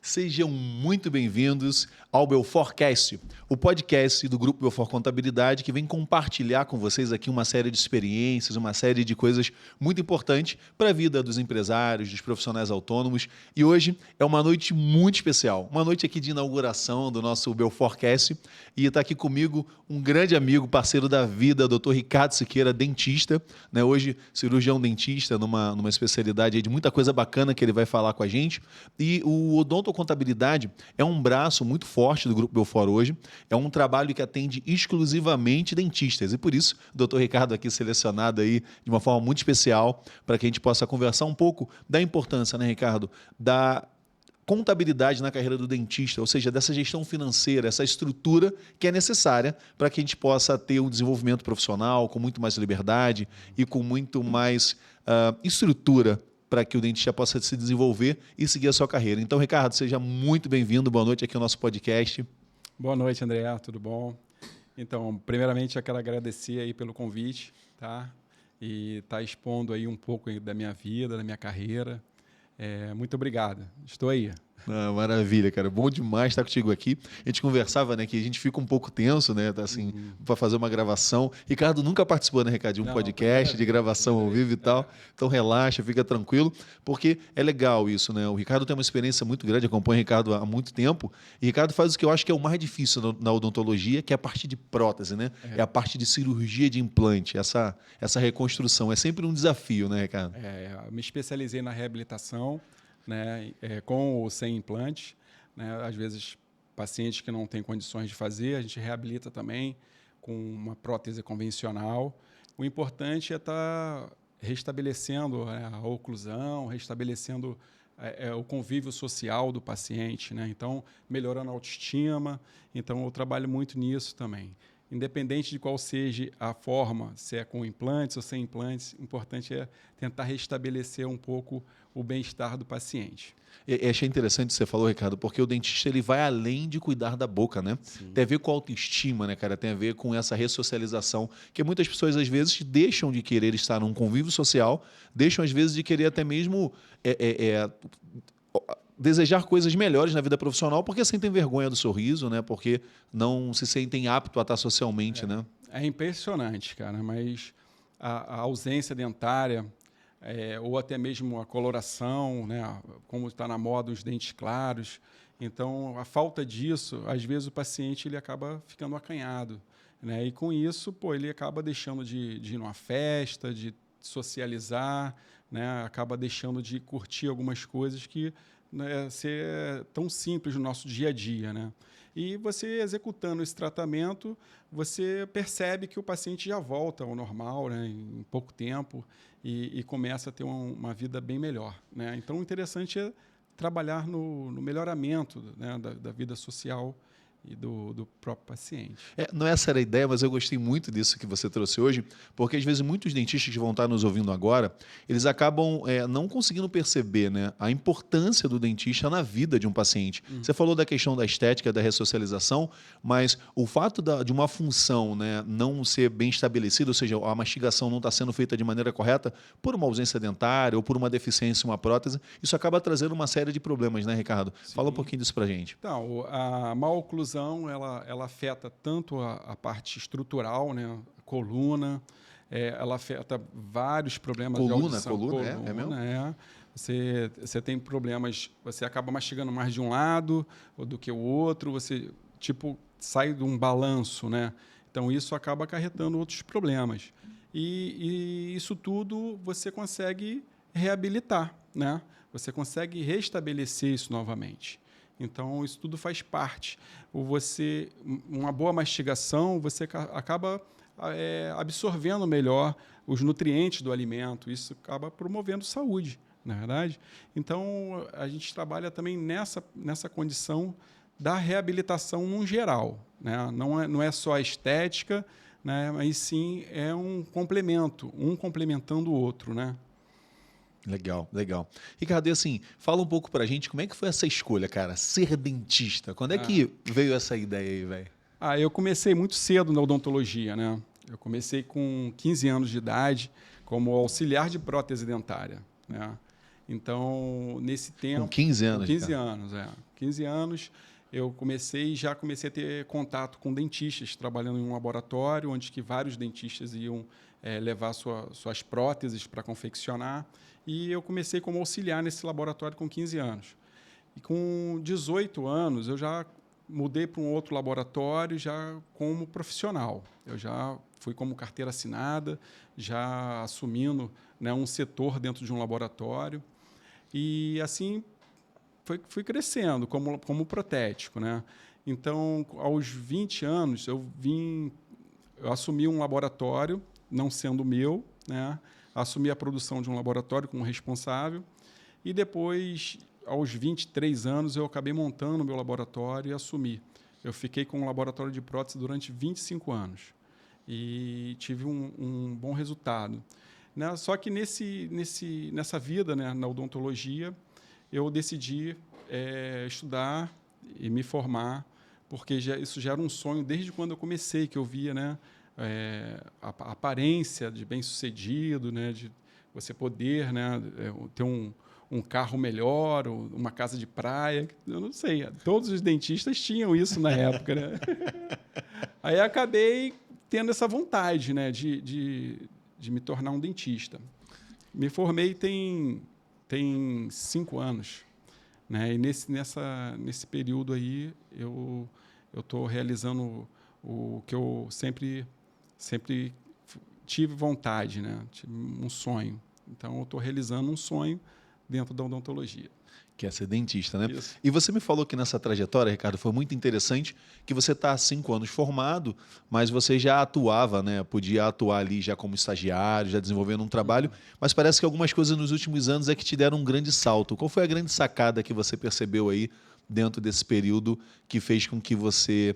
Sejam muito bem-vindos ao Belforcast, o podcast do Grupo Belfor Contabilidade que vem compartilhar com vocês aqui uma série de experiências, uma série de coisas muito importantes para a vida dos empresários, dos profissionais autônomos. E hoje é uma noite muito especial, uma noite aqui de inauguração do nosso Belforcast. E está aqui comigo um grande amigo, parceiro da vida, Dr. Ricardo Siqueira, dentista, né? Hoje cirurgião dentista, numa especialidade aí de muita coisa bacana que ele vai falar com a gente. E o Odonto Contabilidade é um braço muito forte do Grupo Belfor hoje, é um trabalho que atende exclusivamente dentistas e por isso o Dr. Ricardo aqui selecionado aí de uma forma muito especial para que a gente possa conversar um pouco da importância, né, Ricardo, da contabilidade na carreira do dentista, ou seja, dessa gestão financeira, essa estrutura que é necessária para que a gente possa ter um desenvolvimento profissional com muito mais liberdade e com muito mais estrutura para que o dentista possa se desenvolver e seguir a sua carreira. Então, Ricardo, seja muito bem-vindo, boa noite aqui ao nosso podcast. Boa noite, André, tudo bom? Então, primeiramente, eu quero agradecer aí pelo convite, tá? E estar expondo aí um pouco da minha vida, da minha carreira. Muito obrigado, estou aí. Ah, maravilha, cara. Bom demais estar contigo aqui. A gente conversava, né, que a gente fica um pouco tenso, né, assim, para fazer uma gravação. Ricardo nunca participou, né, Ricardo, de um podcast, de gravação ao vivo e tal. Então relaxa, fica tranquilo, porque é legal isso, né? O Ricardo tem uma experiência muito grande, acompanho o Ricardo há muito tempo. E o Ricardo faz o que eu acho que é o mais difícil na odontologia, que é a parte de prótese, né? É a parte de cirurgia de implante, essa reconstrução. É sempre um desafio, né, Ricardo? Eu me especializei na reabilitação, né, com ou sem implante, né, às vezes pacientes que não têm condições de fazer, a gente reabilita também com uma prótese convencional. O importante é estar restabelecendo a oclusão, restabelecendo o convívio social do paciente, né, então melhorando a autoestima. Então eu trabalho muito nisso também. Independente de qual seja a forma, se é com implantes ou sem implantes, o importante é tentar restabelecer um pouco o bem-estar do paciente. Eu achei interessante o que você falou, Ricardo, porque o dentista ele vai além de cuidar da boca, né? Sim. Tem a ver com a autoestima, né, cara? Tem a ver com essa ressocialização, que muitas pessoas, às vezes, deixam de querer estar num convívio social, deixam, às vezes, de querer até mesmo desejar coisas melhores na vida profissional porque sentem vergonha do sorriso, né? Porque não se sentem aptos a estar socialmente, né? É impressionante, cara, mas a ausência dentária ou até mesmo a coloração, né? Como está na moda os dentes claros. Então, a falta disso, às vezes o paciente ele acaba ficando acanhado, né? E com isso, ele acaba deixando de ir numa festa, de socializar, né? Acaba deixando de curtir algumas coisas que ser tão simples no nosso dia a dia, né? E você executando esse tratamento, você percebe que o paciente já volta ao normal, né, em pouco tempo e começa a ter uma vida bem melhor, né? Então, o interessante é trabalhar no melhoramento, né, da vida social e do próprio paciente. Não essa era a ideia, mas eu gostei muito disso que você trouxe hoje, porque às vezes muitos dentistas que vão estar nos ouvindo agora, eles acabam não conseguindo perceber, né, a importância do dentista na vida de um paciente. Você falou da questão da estética, da ressocialização, mas o fato de uma função, né, não ser bem estabelecida, ou seja, a mastigação não está sendo feita de maneira correta por uma ausência dentária ou por uma deficiência em uma prótese, isso acaba trazendo uma série de problemas, né, Ricardo? Sim. Fala um pouquinho disso pra gente. Então, a má oclusão ela afeta tanto a parte estrutural, né, a coluna, ela afeta vários problemas de audição. Coluna, é mesmo? Você tem problemas, você acaba mastigando mais de um lado do que o outro, você sai de um balanço, né? Então isso acaba acarretando outros problemas. E isso tudo você consegue reabilitar, né? Você consegue restabelecer isso novamente. Então, isso tudo faz parte. Uma boa mastigação, você acaba absorvendo melhor os nutrientes do alimento. Isso acaba promovendo saúde, na verdade. Então, a gente trabalha também nessa condição da reabilitação no geral, né? Não é só a estética, né? Mas sim é um complemento, um complementando o outro, né? Legal, legal. Ricardo, e assim, fala um pouco pra gente como é que foi essa escolha, cara, ser dentista. Quando é que veio essa ideia aí, velho? Eu comecei muito cedo na odontologia, né? Eu comecei com 15 anos de idade como auxiliar de prótese dentária, né? Então, nesse tempo... Com 15 anos, Com 15 cara. anos, 15 anos, eu comecei a ter contato com dentistas, trabalhando em um laboratório, onde que vários dentistas iam levar suas próteses para confeccionar. E eu comecei como auxiliar nesse laboratório com 15 anos. E com 18 anos, eu já mudei para um outro laboratório já como profissional. Eu já fui como carteira assinada, já assumindo, né, um setor dentro de um laboratório. E assim fui crescendo como protético, né? Então, aos 20 anos, eu assumi um laboratório, não sendo meu, né? Assumi a produção de um laboratório como responsável. E depois, aos 23 anos, eu acabei montando o meu laboratório e assumi. Eu fiquei com um laboratório de prótese durante 25 anos e tive um bom resultado, né? Só que nessa vida, né, na odontologia, eu decidi estudar e me formar, porque isso já era um sonho desde quando eu comecei, que eu via, né, a aparência de bem-sucedido, né, de você poder, né, ter um carro melhor, ou uma casa de praia. Eu não sei, todos os dentistas tinham isso na época, né? Aí acabei tendo essa vontade, né, de me tornar um dentista. Me formei tem 5 anos, né? E nesse período aí eu estou realizando o que eu sempre tive vontade, né? Tive um sonho. Então eu estou realizando um sonho dentro da odontologia. Que é ser dentista, né? Isso. E você me falou que nessa trajetória, Ricardo, foi muito interessante que você está há 5 anos formado, mas você já atuava, né? Podia atuar ali já como estagiário, já desenvolvendo um trabalho, mas parece que algumas coisas nos últimos anos é que te deram um grande salto. Qual foi a grande sacada que você percebeu aí dentro desse período que fez com que você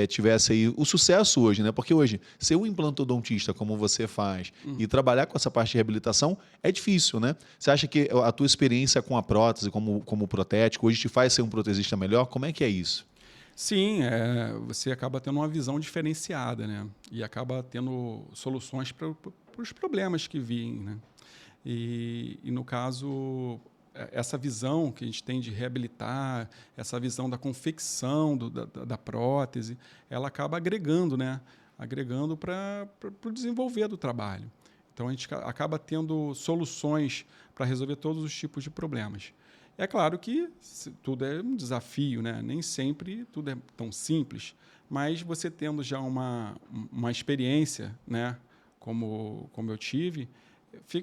tivesse aí o sucesso hoje, né? Porque hoje, ser um implantodontista como você faz e trabalhar com essa parte de reabilitação é difícil, né? Você acha que a tua experiência com a prótese, como protético, hoje te faz ser um protesista melhor? Como é que é isso? Sim, você acaba tendo uma visão diferenciada, né? E acaba tendo soluções para os problemas que vêm, né? E no caso, essa visão que a gente tem de reabilitar, essa visão da confecção da prótese, ela acaba agregando, né? Agregando para o desenvolver do trabalho. Então, a gente acaba tendo soluções para resolver todos os tipos de problemas. É claro que tudo é um desafio, né? Nem sempre tudo é tão simples, mas você tendo já uma experiência, né? Como eu tive,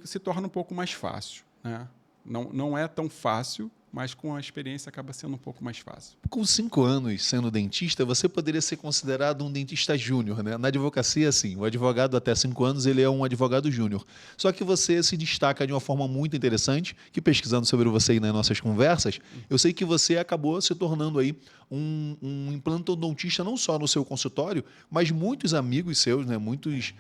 se torna um pouco mais fácil, né? Não é tão fácil, mas com a experiência acaba sendo um pouco mais fácil. Com 5 anos sendo dentista, você poderia ser considerado um dentista júnior, né? Na advocacia, sim, o advogado até 5 anos ele é um advogado júnior. Só que você se destaca de uma forma muito interessante, que pesquisando sobre você aí nas nossas conversas, eu sei que você acabou se tornando aí um implantodontista não só no seu consultório, mas muitos amigos seus, né? Muitos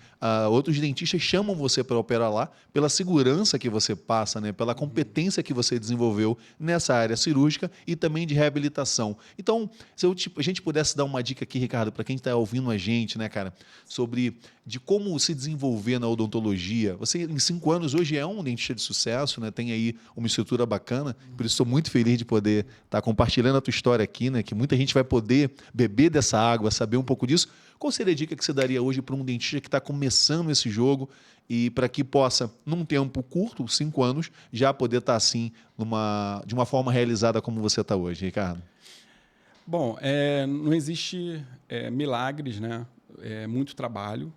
outros dentistas chamam você para operar lá pela segurança que você passa, né? Pela competência que você desenvolveu nessa área cirúrgica e também de reabilitação. Então, se a gente pudesse dar uma dica aqui, Ricardo, para quem está ouvindo a gente, né, cara, sobre de como se desenvolver na odontologia. Você, em 5 anos, hoje é um dentista de sucesso, né? Tem aí uma estrutura bacana, por isso estou muito feliz de poder estar compartilhando a tua história aqui, né? Que muita gente vai poder beber dessa água, saber um pouco disso. Qual seria a dica que você daria hoje para um dentista que está começando esse jogo e para que possa, num tempo curto, 5 anos, já poder estar assim, de uma forma realizada como você está hoje, Ricardo? Bom, não existe milagres, né? É muito trabalho,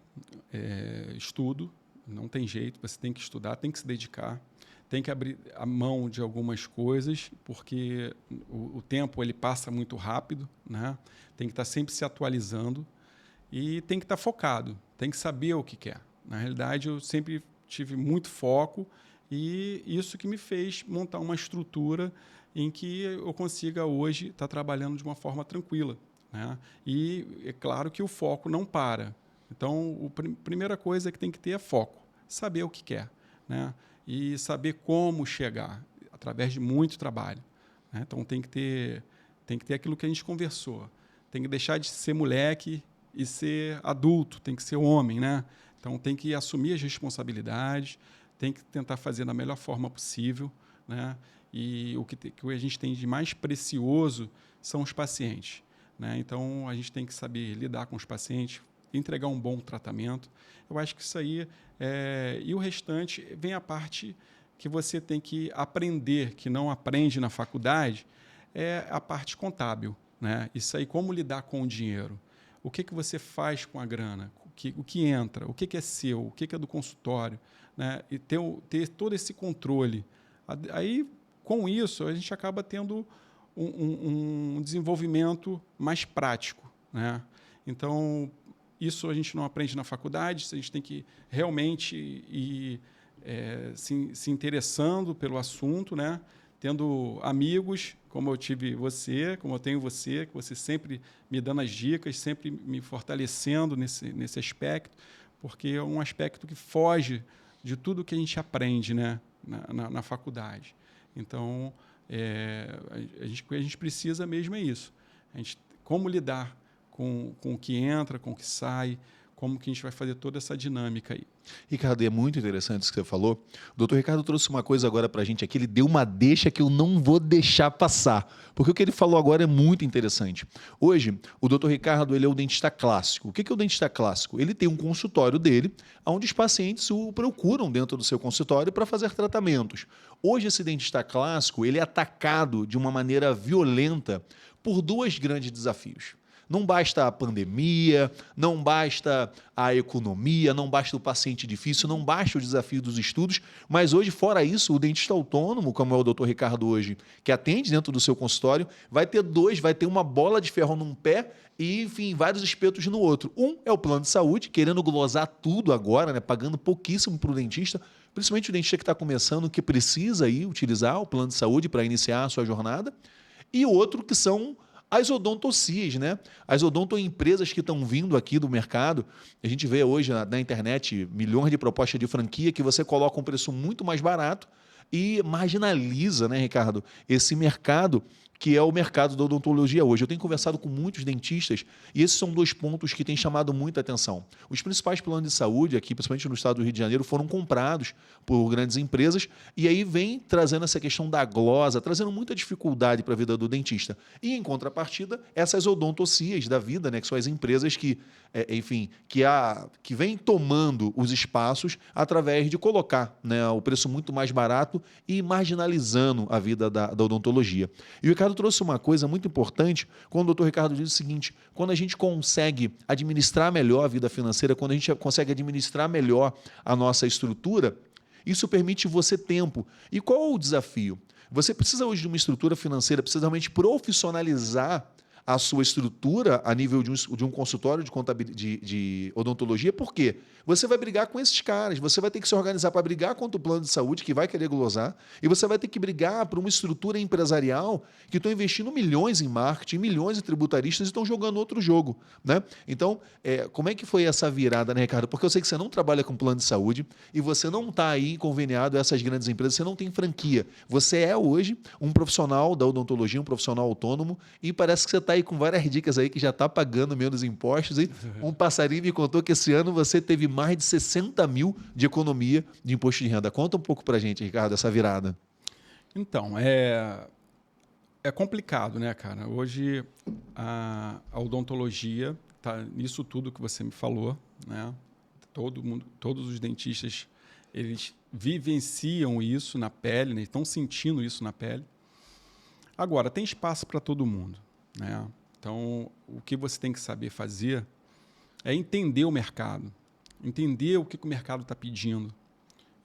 estudo, não tem jeito, você tem que estudar, tem que se dedicar, tem que abrir a mão de algumas coisas, porque o tempo ele passa muito rápido, né? Tem que estar sempre se atualizando e tem que estar focado, tem que saber o que quer. Na realidade, eu sempre tive muito foco e isso que me fez montar uma estrutura em que eu consiga hoje estar trabalhando de uma forma tranquila, né? E é claro que o foco não para. Então, a primeira coisa que tem que ter é foco, saber o que quer, né? E saber como chegar, através de muito trabalho, né? Então, tem que ter aquilo que a gente conversou. Tem que deixar de ser moleque e ser adulto, tem que ser homem, né? Então, tem que assumir as responsabilidades, tem que tentar fazer da melhor forma possível, né? E o que a gente tem de mais precioso são os pacientes, né? Então, a gente tem que saber lidar com os pacientes, entregar um bom tratamento. Eu acho que isso aí... E o restante vem a parte que você tem que aprender, que não aprende na faculdade, é a parte contábil, né? Isso aí, como lidar com o dinheiro. O que você faz com a grana? O que entra? O que é seu? O que é do consultório? Né? E ter todo esse controle. Aí, com isso, a gente acaba tendo um desenvolvimento mais prático, né? Então, isso a gente não aprende na faculdade, a gente tem que realmente ir se interessando pelo assunto, né? Tendo amigos, como eu tive você, como eu tenho você, que você sempre me dando as dicas, sempre me fortalecendo nesse aspecto, porque é um aspecto que foge de tudo que a gente aprende, né? na faculdade. Então, o que a gente precisa mesmo é isso. Como lidar com o que entra, com o que sai, como que a gente vai fazer toda essa dinâmica aí. Ricardo, é muito interessante isso que você falou. O doutor Ricardo trouxe uma coisa agora para a gente aqui, ele deu uma deixa que eu não vou deixar passar, porque o que ele falou agora é muito interessante. Hoje, o doutor Ricardo ele é o dentista clássico. O que é o dentista clássico? Ele tem um consultório dele, onde os pacientes o procuram dentro do seu consultório para fazer tratamentos. Hoje, esse dentista clássico ele é atacado de uma maneira violenta por dois grandes desafios. Não basta a pandemia, não basta a economia, não basta o paciente difícil, não basta o desafio dos estudos, mas hoje, fora isso, o dentista autônomo, como é o doutor Ricardo hoje, que atende dentro do seu consultório, vai ter uma bola de ferro num pé e, enfim, vários espetos no outro. Um é o plano de saúde, querendo glosar tudo agora, né, pagando pouquíssimo para o dentista, principalmente o dentista que está começando, que precisa aí utilizar o plano de saúde para iniciar a sua jornada, e outro que são as odontocias, né? As odontoempresas que estão vindo aqui do mercado. A gente vê hoje na internet milhões de propostas de franquia que você coloca um preço muito mais barato e marginaliza, né, Ricardo, esse mercado que é o mercado da odontologia hoje. Eu tenho conversado com muitos dentistas e esses são dois pontos que têm chamado muita atenção. Os principais planos de saúde aqui, principalmente no estado do Rio de Janeiro, foram comprados por grandes empresas e aí vem trazendo essa questão da glosa, trazendo muita dificuldade para a vida do dentista. E, em contrapartida, essas odontocias da vida, né, que são as empresas que, enfim, que vêm tomando os espaços através de colocar, né, o preço muito mais barato e marginalizando a vida da odontologia. E o Ricardo trouxe uma coisa muito importante quando o doutor Ricardo diz o seguinte: quando a gente consegue administrar melhor a vida financeira, quando a gente consegue administrar melhor a nossa estrutura, isso permite você tempo. E qual é o desafio? Você precisa hoje de uma estrutura financeira, precisa realmente profissionalizar a sua estrutura a nível de um consultório de odontologia, por quê? Você vai brigar com esses caras, você vai ter que se organizar para brigar contra o plano de saúde que vai querer glosar, e você vai ter que brigar por uma estrutura empresarial que estão investindo milhões em marketing, milhões em tributaristas e estão jogando outro jogo, né? Então, como é que foi essa virada, né, Ricardo? Porque eu sei que você não trabalha com plano de saúde e você não está aí conveniado a essas grandes empresas, você não tem franquia. Você é hoje um profissional da odontologia, um profissional autônomo, e parece que você está aí com várias dicas aí que já está pagando menos impostos. E um passarinho me contou que esse ano você teve mais de 60 mil de economia de imposto de renda. Conta um pouco para a gente, Ricardo, essa virada. Então, é complicado, né, cara? Hoje a odontologia está nisso tudo que você me falou, né? Todo mundo, todos os dentistas, eles vivenciam isso na pele, né? Estão sentindo isso na pele. Agora, tem espaço para todo mundo, né? Então, o que você tem que saber fazer é entender o mercado, entender o que o mercado está pedindo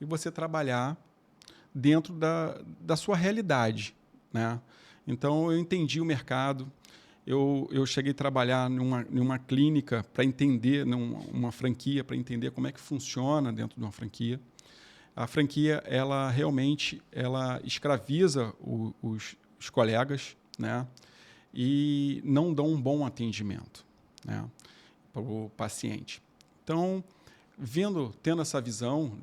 e você trabalhar dentro da sua realidade, né? Então, eu entendi o mercado, eu cheguei a trabalhar numa clínica para entender, numa franquia, para entender como é que funciona dentro de uma franquia. A franquia, ela realmente escraviza os colegas, né? E não dão um bom atendimento, né, para o paciente. Então, tendo essa visão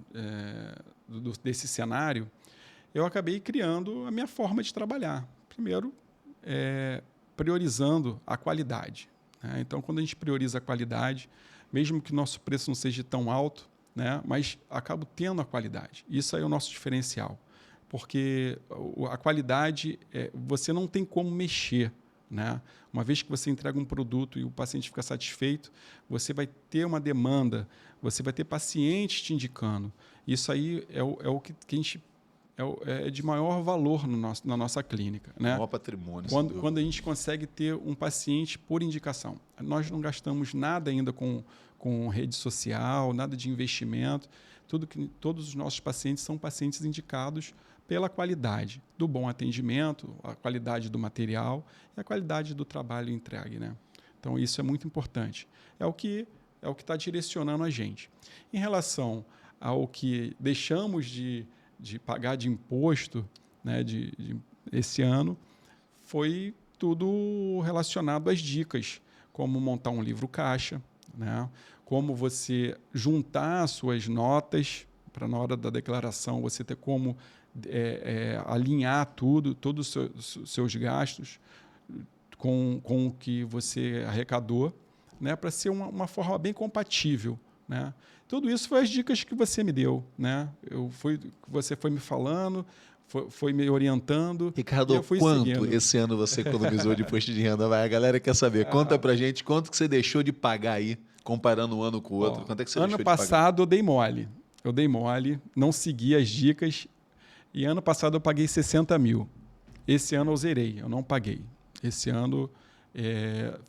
desse cenário, eu acabei criando a minha forma de trabalhar. Primeiro, priorizando a qualidade, né? Então, quando a gente prioriza a qualidade, mesmo que o nosso preço não seja tão alto, né, mas acabo tendo a qualidade. Isso aí é o nosso diferencial. porque a qualidade, você não tem como mexer, né? Uma vez que você entrega um produto e o paciente fica satisfeito, você vai ter uma demanda, você vai ter pacientes te indicando. Isso aí é o que a gente é de maior valor na nossa clínica, né? Maior patrimônio. Quando a gente consegue ter um paciente por indicação. Nós não gastamos nada ainda com rede social, nada de investimento. Todos os nossos pacientes são pacientes indicados pela qualidade do bom atendimento, a qualidade do material e a qualidade do trabalho entregue, né? Então, isso é muito importante. É o que está direcionando a gente. Em relação ao que deixamos de pagar de imposto, né, esse ano, foi tudo relacionado às dicas, como montar um livro caixa, né, como você juntar suas notas para, na hora da declaração, você ter como alinhar todos os seus gastos com o que você arrecadou, né, para ser uma forma bem compatível, né? Tudo isso foi as dicas que você me deu, né? Você foi me falando, foi me orientando. Ricardo, e eu fui quanto seguindo. Esse ano você economizou de imposto de renda? A galera quer saber. Conta pra gente quanto que você deixou de pagar aí, comparando um ano com o outro. Quanto é que você deixou de pagar? Ano passado eu dei mole. Não segui as dicas. E ano passado eu paguei 60 mil. Esse ano eu zerei, eu não paguei. Esse ano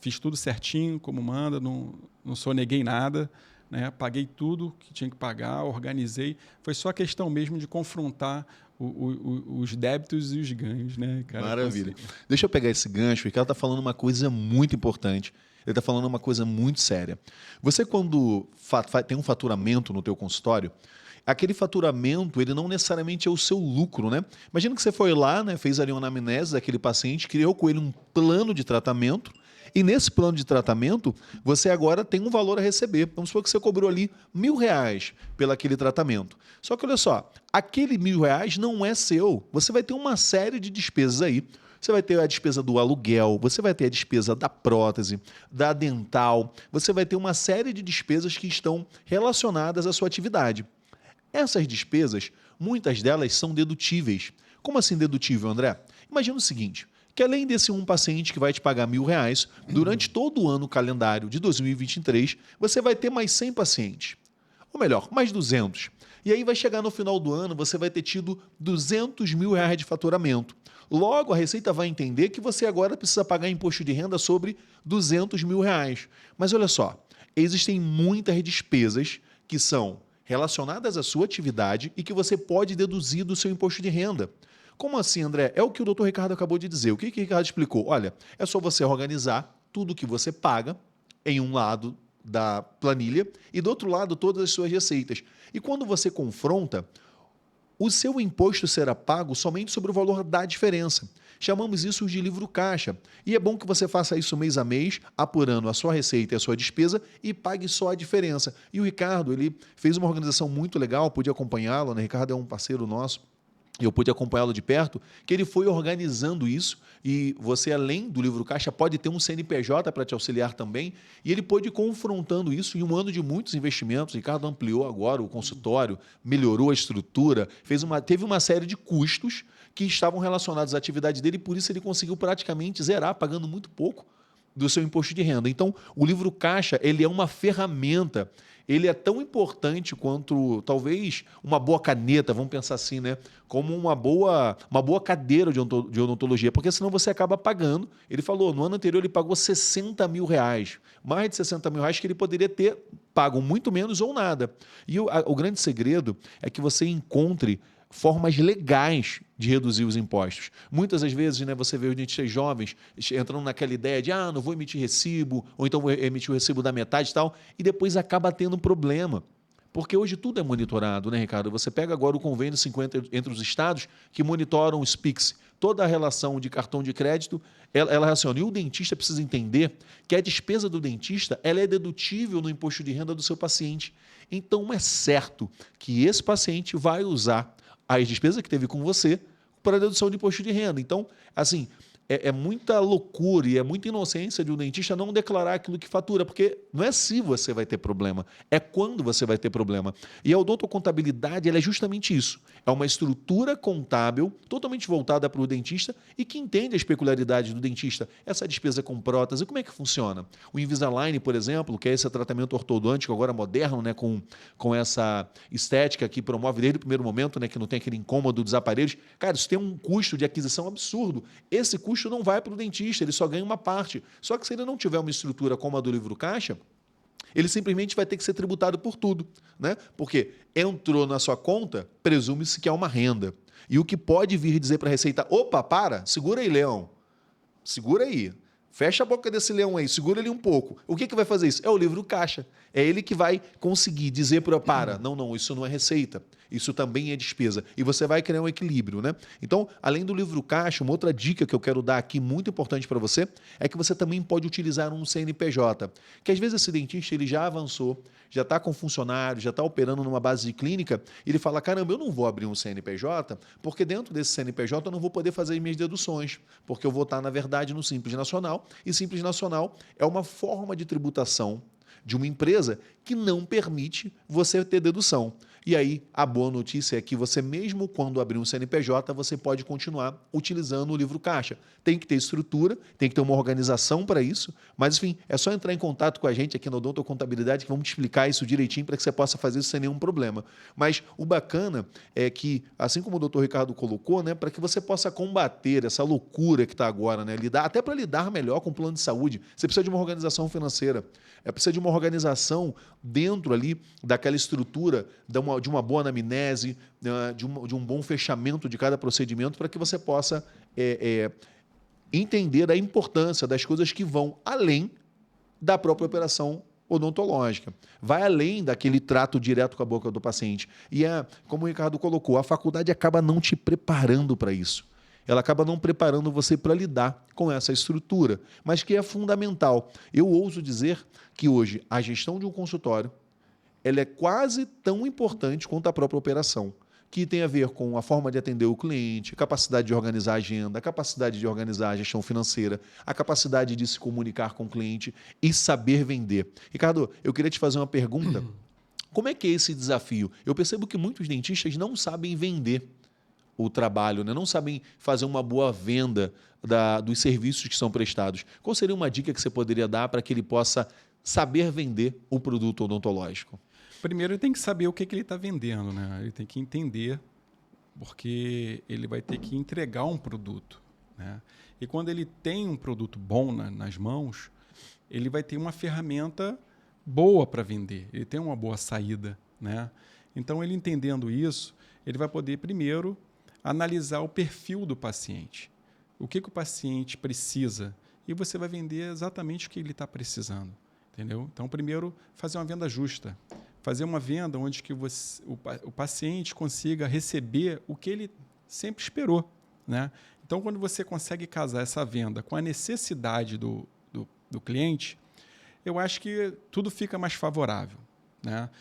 fiz tudo certinho, como manda, não soneguei nada, né? Paguei tudo que tinha que pagar, organizei. Foi só questão mesmo de confrontar os débitos e os ganhos, né, cara? Maravilha. Deixa eu pegar esse gancho, porque ela está falando uma coisa muito importante. Ele está falando uma coisa muito séria. Você, quando tem um faturamento no teu consultório, aquele faturamento, ele não necessariamente é o seu lucro, né? Imagina que você foi lá, né, fez ali uma anamnese daquele paciente, criou com ele um plano de tratamento, e nesse plano de tratamento, você agora tem um valor a receber. Vamos supor que você cobrou ali R$1.000 pelo aquele tratamento. Só que olha só, aquele R$1.000 não é seu. Você vai ter uma série de despesas aí. Você vai ter a despesa do aluguel, você vai ter a despesa da prótese, da dental, você vai ter uma série de despesas que estão relacionadas à sua atividade. Essas despesas, muitas delas são dedutíveis. Como assim dedutível, André? Imagina o seguinte, que além desse um paciente que vai te pagar R$1.000, durante todo o ano calendário de 2023, você vai ter mais 100 pacientes. Ou melhor, mais 200. E aí vai chegar no final do ano, você vai ter tido R$200 mil de faturamento. Logo, a Receita vai entender que você agora precisa pagar imposto de renda sobre R$200 mil. Mas olha só, existem muitas despesas que são relacionadas à sua atividade e que você pode deduzir do seu imposto de renda. Como assim, André? É o que o Dr. Ricardo acabou de dizer. O que o Ricardo explicou? Olha, é só você organizar tudo que você paga em um lado da planilha e do outro lado todas as suas receitas. E quando você confronta, o seu imposto será pago somente sobre o valor da diferença. Chamamos isso de livro caixa. E é bom que você faça isso mês a mês, apurando a sua receita e a sua despesa e pague só a diferença. E o Ricardo, ele fez uma organização muito legal, pude acompanhá-lo, né? O Ricardo é um parceiro nosso, eu pude acompanhá-lo de perto, que ele foi organizando isso e você, além do livro caixa, pode ter um CNPJ para te auxiliar também, e ele pôde ir confrontando isso em um ano de muitos investimentos. O Ricardo ampliou agora o consultório, melhorou a estrutura, teve uma série de custos que estavam relacionados à atividade dele, e por isso ele conseguiu praticamente zerar, pagando muito pouco do seu imposto de renda. Então, o livro caixa, ele é uma ferramenta, ele é tão importante quanto, talvez, uma boa caneta, vamos pensar assim, né? Como uma boa cadeira de odontologia, porque senão você acaba pagando. Ele falou, no ano anterior ele pagou R$60 mil, mais de R$60 mil que ele poderia ter pago muito menos ou nada. E o grande segredo é que você encontre formas legais de reduzir os impostos. Muitas das vezes, né, você vê os dentistas jovens entrando naquela ideia de não vou emitir recibo, ou então vou emitir o recibo da metade e tal, e depois acaba tendo problema. Porque hoje tudo é monitorado, né, Ricardo? Você pega agora o convênio 50 entre os estados que monitoram os PIX. Toda a relação de cartão de crédito, ela relaciona. E o dentista precisa entender que a despesa do dentista ela é dedutível no imposto de renda do seu paciente. Então, é certo que esse paciente vai usar as despesas que teve com você para a dedução de imposto de renda. Então, assim, é muita loucura e é muita inocência de um dentista não declarar aquilo que fatura, porque não é se você vai ter problema, é quando você vai ter problema. E a odontocontabilidade ela é justamente isso. É uma estrutura contábil totalmente voltada para o dentista e que entende as peculiaridades do dentista. Essa despesa com prótese, como é que funciona? O Invisalign, por exemplo, que é esse tratamento ortodôntico agora moderno, né, com essa estética que promove desde o primeiro momento, né, que não tem aquele incômodo dos aparelhos. Cara, isso tem um custo de aquisição absurdo. Esse custo não vai para o dentista, ele só ganha uma parte. Só que se ele não tiver uma estrutura como a do livro caixa, ele simplesmente vai ter que ser tributado por tudo, né? Porque entrou na sua conta, presume-se que é uma renda. E o que pode vir dizer para a Receita, opa, segura aí, leão, segura aí. Fecha a boca desse leão aí, segura ele um pouco. O que vai fazer isso? É o livro caixa. É ele que vai conseguir dizer para, não, isso não é receita. Isso também é despesa. E você vai criar um equilíbrio, né? Então, além do livro caixa, uma outra dica que eu quero dar aqui, muito importante para você, é que você também pode utilizar um CNPJ. Que às vezes esse dentista ele já avançou, já está com funcionário, já está operando numa base de clínica, e ele fala, caramba, eu não vou abrir um CNPJ, porque dentro desse CNPJ eu não vou poder fazer as minhas deduções, porque eu vou estar, na verdade, no Simples Nacional, e Simples Nacional é uma forma de tributação de uma empresa que não permite você ter dedução. E aí, a boa notícia é que você, mesmo quando abrir um CNPJ, você pode continuar utilizando o livro caixa. Tem que ter estrutura, tem que ter uma organização para isso, mas, enfim, é só entrar em contato com a gente aqui no Odonto Contabilidade que vamos te explicar isso direitinho para que você possa fazer isso sem nenhum problema. Mas o bacana é que, assim como o doutor Ricardo colocou, né, para que você possa combater essa loucura que está agora, né, até para lidar melhor com o plano de saúde, você precisa de uma organização financeira, precisa de uma organização dentro ali daquela estrutura, de uma boa anamnese, de um bom fechamento de cada procedimento para que você possa entender a importância das coisas que vão além da própria operação odontológica. Vai além daquele trato direto com a boca do paciente. E, como o Ricardo colocou, a faculdade acaba não te preparando para isso. Ela acaba não preparando você para lidar com essa estrutura, mas que é fundamental. Eu ouso dizer que hoje a gestão de um consultório ela é quase tão importante quanto a própria operação, que tem a ver com a forma de atender o cliente, a capacidade de organizar a agenda, a capacidade de organizar a gestão financeira, a capacidade de se comunicar com o cliente e saber vender. Ricardo, eu queria te fazer uma pergunta. Como é que é esse desafio? Eu percebo que muitos dentistas não sabem vender o trabalho, né? Não sabem fazer uma boa venda dos serviços que são prestados. Qual seria uma dica que você poderia dar para que ele possa saber vender o produto odontológico? Primeiro, ele tem que saber o que ele está vendendo, né? Ele tem que entender, porque ele vai ter que entregar um produto, né? E quando ele tem um produto bom nas mãos, ele vai ter uma ferramenta boa para vender. Ele tem uma boa saída, né? Então, ele entendendo isso, ele vai poder, primeiro, analisar o perfil do paciente. O que o paciente precisa. E você vai vender exatamente o que ele está precisando. Entendeu? Então, primeiro, fazer uma venda justa. Fazer uma venda onde que o paciente consiga receber o que ele sempre esperou, né? Então, quando você consegue casar essa venda com a necessidade do cliente, eu acho que tudo fica mais favorável, né?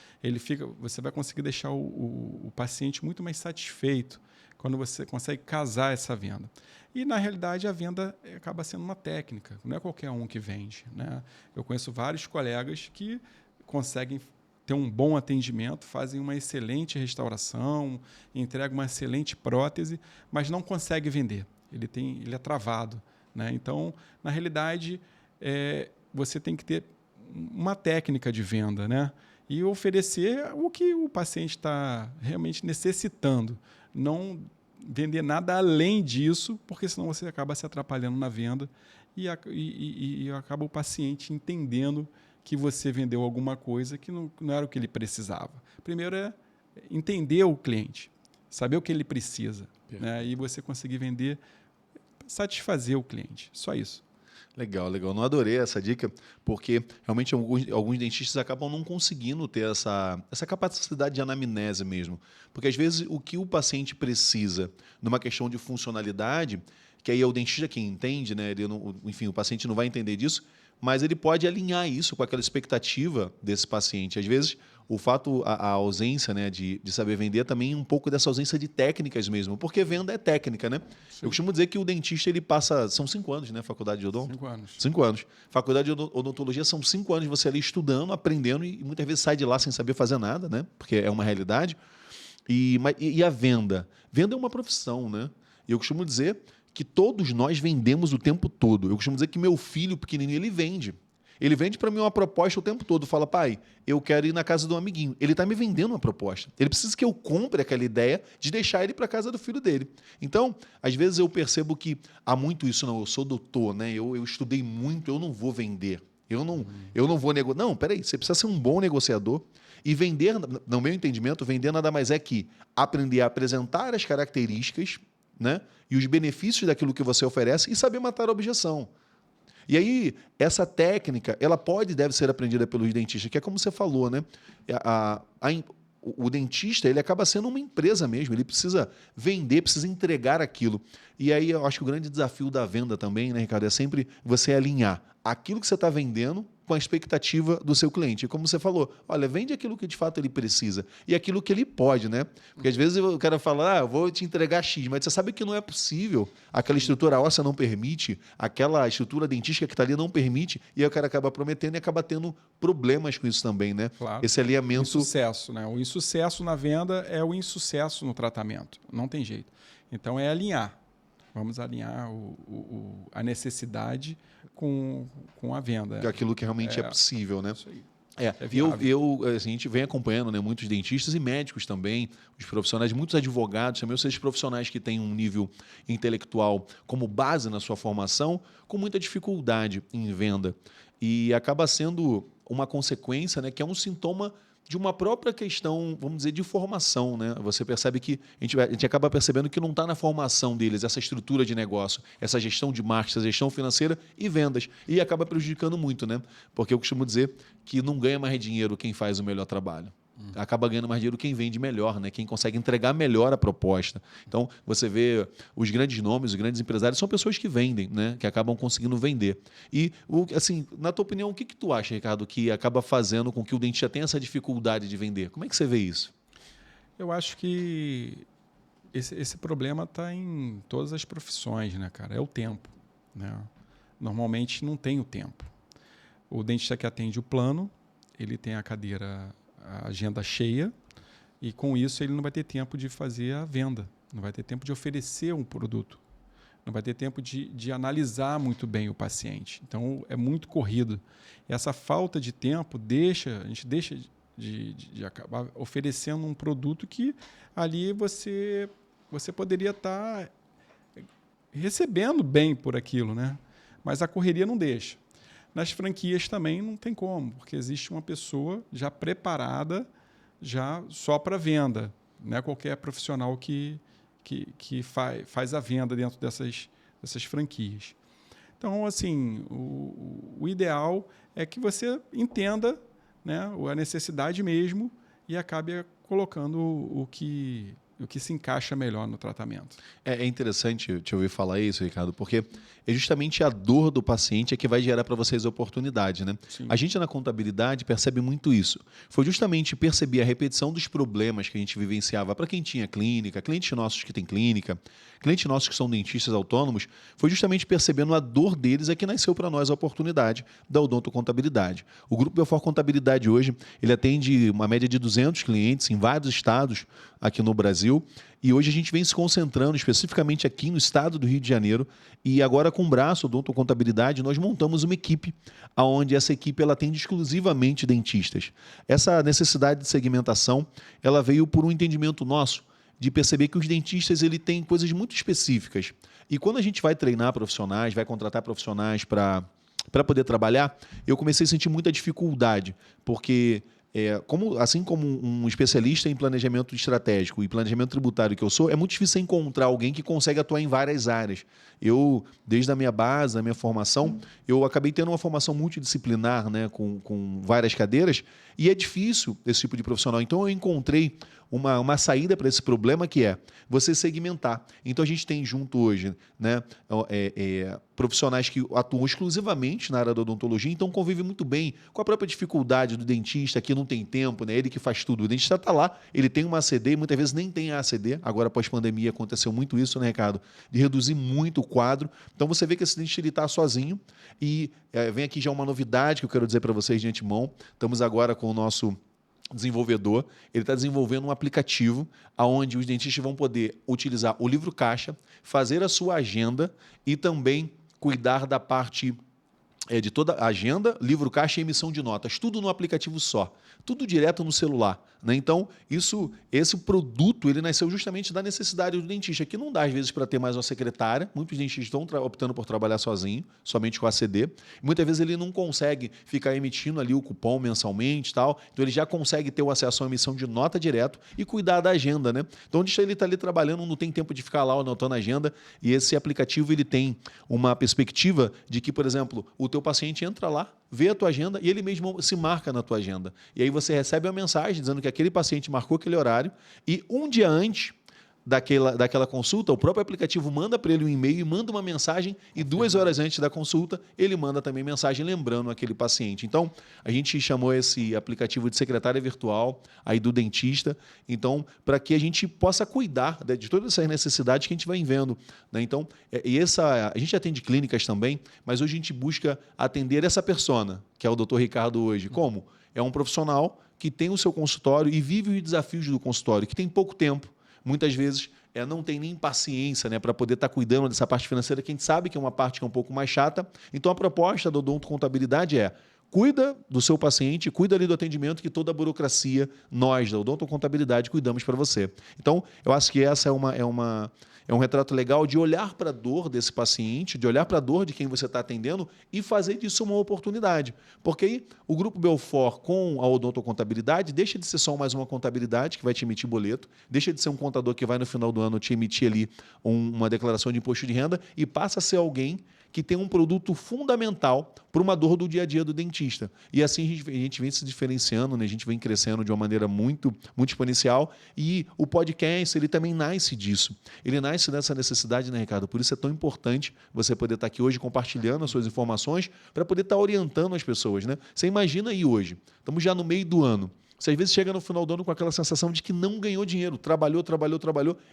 Você vai conseguir deixar o paciente muito mais satisfeito quando você consegue casar essa venda. E, na realidade, a venda acaba sendo uma técnica, não é qualquer um que vende, né? Eu conheço vários colegas que conseguem ter um bom atendimento, fazem uma excelente restauração, entregam uma excelente prótese, mas não consegue vender. Ele é travado, né? Então, na realidade, você tem que ter uma técnica de venda, né? E oferecer o que o paciente está realmente necessitando. Não vender nada além disso, porque senão você acaba se atrapalhando na venda e acaba o paciente entendendo que você vendeu alguma coisa que não era o que ele precisava. Primeiro é entender o cliente, saber o que ele precisa, né? E você conseguir vender, satisfazer o cliente. Só isso. Legal, legal. Não adorei essa dica, porque realmente alguns dentistas acabam não conseguindo ter essa capacidade de anamnese mesmo. Porque, às vezes, o que o paciente precisa numa questão de funcionalidade, que aí é o dentista quem entende, né? Enfim, o paciente não vai entender disso, mas ele pode alinhar isso com aquela expectativa desse paciente. Às vezes, o fato, a ausência, né, de saber vender também um pouco dessa ausência de técnicas mesmo, porque venda é técnica, né? Sim. Eu costumo dizer que o dentista, ele passa, são 5 anos, né, faculdade de odonto? 5 anos. 5 anos. Faculdade de odontologia são 5 anos de você ali estudando, aprendendo e muitas vezes sai de lá sem saber fazer nada, né? Porque é uma realidade. E a venda? Venda é uma profissão, né? E eu costumo dizer que todos nós vendemos o tempo todo. Eu costumo dizer que meu filho pequenininho, ele vende. Ele vende para mim uma proposta o tempo todo. Fala, pai, eu quero ir na casa do amiguinho. Ele está me vendendo uma proposta. Ele precisa que eu compre aquela ideia de deixar ele para a casa do filho dele. Então, às vezes eu percebo que há muito isso. Não, eu sou doutor, né? Eu estudei muito, eu não vou vender. Eu não vou negociar. Não, peraí, você precisa ser um bom negociador. E vender, no meu entendimento, vender nada mais é que aprender a apresentar as características, né, e os benefícios daquilo que você oferece e saber matar a objeção. E aí, essa técnica, ela pode e deve ser aprendida pelos dentistas, que é como você falou, né? O dentista, ele acaba sendo uma empresa mesmo, ele precisa vender, precisa entregar aquilo. E aí, eu acho que o grande desafio da venda também, né, Ricardo, é sempre você alinhar aquilo que você está vendendo com a expectativa do seu cliente. E como você falou, olha, vende aquilo que de fato ele precisa e aquilo que ele pode, né? Porque às vezes o cara fala, eu vou te entregar X, mas você sabe que não é possível, aquela estrutura óssea não permite, aquela estrutura dentística que está ali não permite, e aí o cara acaba prometendo e acaba tendo problemas com isso também, né? Claro. Esse alinhamento... O insucesso, né? O insucesso na venda é o insucesso no tratamento. Não tem jeito. Então, é alinhar. Vamos alinhar a necessidade com a venda. Aquilo que realmente é possível, né? Isso aí. A gente vem acompanhando, né, muitos dentistas e médicos também, os profissionais, muitos advogados também, ou seja, profissionais que têm um nível intelectual como base na sua formação, com muita dificuldade em venda. E acaba sendo uma consequência, né, que é um sintoma de uma própria questão, vamos dizer, de formação, né? Você percebe que a gente acaba percebendo que não está na formação deles essa estrutura de negócio, essa gestão de marketing, essa gestão financeira e vendas. E acaba prejudicando muito, né? Porque eu costumo dizer que não ganha mais dinheiro quem faz o melhor trabalho. Acaba ganhando mais dinheiro quem vende melhor, né? Quem consegue entregar melhor a proposta. Então, você vê os grandes nomes, os grandes empresários, são pessoas que vendem, né? Que acabam conseguindo vender. E, assim, na tua opinião, o que tu acha, Ricardo, que acaba fazendo com que o dentista tenha essa dificuldade de vender? Como é que você vê isso? Eu acho que esse problema está em todas as profissões, né, cara? É o tempo, né? Normalmente não tem o tempo. O dentista que atende o plano, ele tem a agenda cheia, e com isso ele não vai ter tempo de fazer a venda, não vai ter tempo de oferecer um produto, não vai ter tempo de analisar muito bem o paciente. Então, é muito corrido. Essa falta de tempo a gente deixa de acabar oferecendo um produto que ali você poderia estar recebendo bem por aquilo, né? Mas a correria não deixa. Nas franquias também não tem como, porque existe uma pessoa já preparada já só para venda. Não é qualquer profissional que faz a venda dentro dessas franquias. Então, assim, o ideal é que você entenda, né, a necessidade mesmo e acabe colocando o que se encaixa melhor no tratamento. É interessante te ouvir falar isso, Ricardo, porque é justamente a dor do paciente que vai gerar para vocês a oportunidade, né? Sim. A gente na contabilidade percebe muito isso. Foi justamente perceber a repetição dos problemas que a gente vivenciava para quem tinha clínica, clientes nossos que têm clínica, clientes nossos que são dentistas autônomos, foi justamente percebendo a dor deles que nasceu para nós a oportunidade da Odonto Contabilidade. O Grupo Belfort Contabilidade hoje, ele atende uma média de 200 clientes em vários estados aqui no Brasil, e hoje a gente vem se concentrando especificamente aqui no estado do Rio de Janeiro, e agora com o braço Odonto Contabilidade nós montamos uma equipe, onde essa equipe ela atende exclusivamente dentistas. Essa necessidade de segmentação, ela veio por um entendimento nosso, de perceber que os dentistas ele têm coisas muito específicas. E quando a gente vai treinar profissionais, vai contratar profissionais para poder trabalhar, eu comecei a sentir muita dificuldade, porque assim como um especialista em planejamento estratégico e planejamento tributário que eu sou, é muito difícil encontrar alguém que consegue atuar em várias áreas. Eu, desde a minha base, a minha formação, eu acabei tendo uma formação multidisciplinar, né, com várias cadeiras, e é difícil esse tipo de profissional. Então, eu encontrei uma saída para esse problema, que é você segmentar. Então, a gente tem junto hoje, né, profissionais que atuam exclusivamente na área da odontologia, então convivem muito bem com a própria dificuldade do dentista, que não tem tempo, né, ele que faz tudo. O dentista está lá, ele tem uma ACD e muitas vezes nem tem a ACD. Agora, pós-pandemia, aconteceu muito isso, né, Ricardo? De reduzir muito o quadro. Então, você vê que esse dentista está sozinho e vem aqui já uma novidade que eu quero dizer para vocês de antemão. Estamos agora com o nosso desenvolvedor, ele está desenvolvendo um aplicativo onde os dentistas vão poder utilizar o livro caixa, fazer a sua agenda e também cuidar da parte de toda a agenda, livro caixa e emissão de notas, tudo no aplicativo só, tudo direto no celular, né? Então, esse produto ele nasceu justamente da necessidade do dentista, que não dá às vezes para ter mais uma secretária. Muitos dentistas estão optando por trabalhar sozinho, somente com a ACD. Muitas vezes ele não consegue ficar emitindo ali o cupom mensalmente e tal, então ele já consegue ter o acesso à emissão de nota direto e cuidar da agenda, né? Então, onde ele está ali trabalhando, não tem tempo de ficar lá anotando a agenda, e esse aplicativo ele tem uma perspectiva de que, por exemplo, o teu paciente entra lá, vê a tua agenda e ele mesmo se marca na tua agenda. E aí você recebe uma mensagem dizendo que aquele paciente marcou aquele horário e um dia antes daquela consulta, o próprio aplicativo manda para ele um e-mail e manda uma mensagem, e 2 horas antes da consulta, ele manda também mensagem lembrando aquele paciente. Então, a gente chamou esse aplicativo de secretária virtual aí do dentista, então, para que a gente possa cuidar de todas essas necessidades que a gente vai vendo, né? Então, a gente atende clínicas também, mas hoje a gente busca atender essa persona, que é o Dr. Ricardo hoje. Como? É um profissional que tem o seu consultório e vive os desafios do consultório, que tem pouco tempo. Muitas vezes não tem nem paciência, né, para poder estar cuidando dessa parte financeira, que a gente sabe que é uma parte que é um pouco mais chata. Então, a proposta da Odonto Contabilidade cuida do seu paciente, cuida ali do atendimento, que toda a burocracia, nós da Odonto Contabilidade, cuidamos para você. Então, eu acho que essa é um retrato legal de olhar para a dor desse paciente, de olhar para a dor de quem você está atendendo e fazer disso uma oportunidade. Porque aí o Grupo Belfort com a Odonto Contabilidade deixa de ser só mais uma contabilidade que vai te emitir boleto, deixa de ser um contador que vai no final do ano te emitir ali uma declaração de imposto de renda e passa a ser alguém que tem um produto fundamental para uma dor do dia a dia do dentista. E assim a gente vem se diferenciando, né? A gente vem crescendo de uma maneira muito, muito exponencial, e o podcast ele também nasce disso. Ele nasce dessa necessidade, né, Ricardo? Por isso é tão importante você poder estar aqui hoje compartilhando as suas informações para poder estar orientando as pessoas, né? Você imagina aí hoje, estamos já no meio do ano. Você às vezes chega no final do ano com aquela sensação de que não ganhou dinheiro, trabalhou,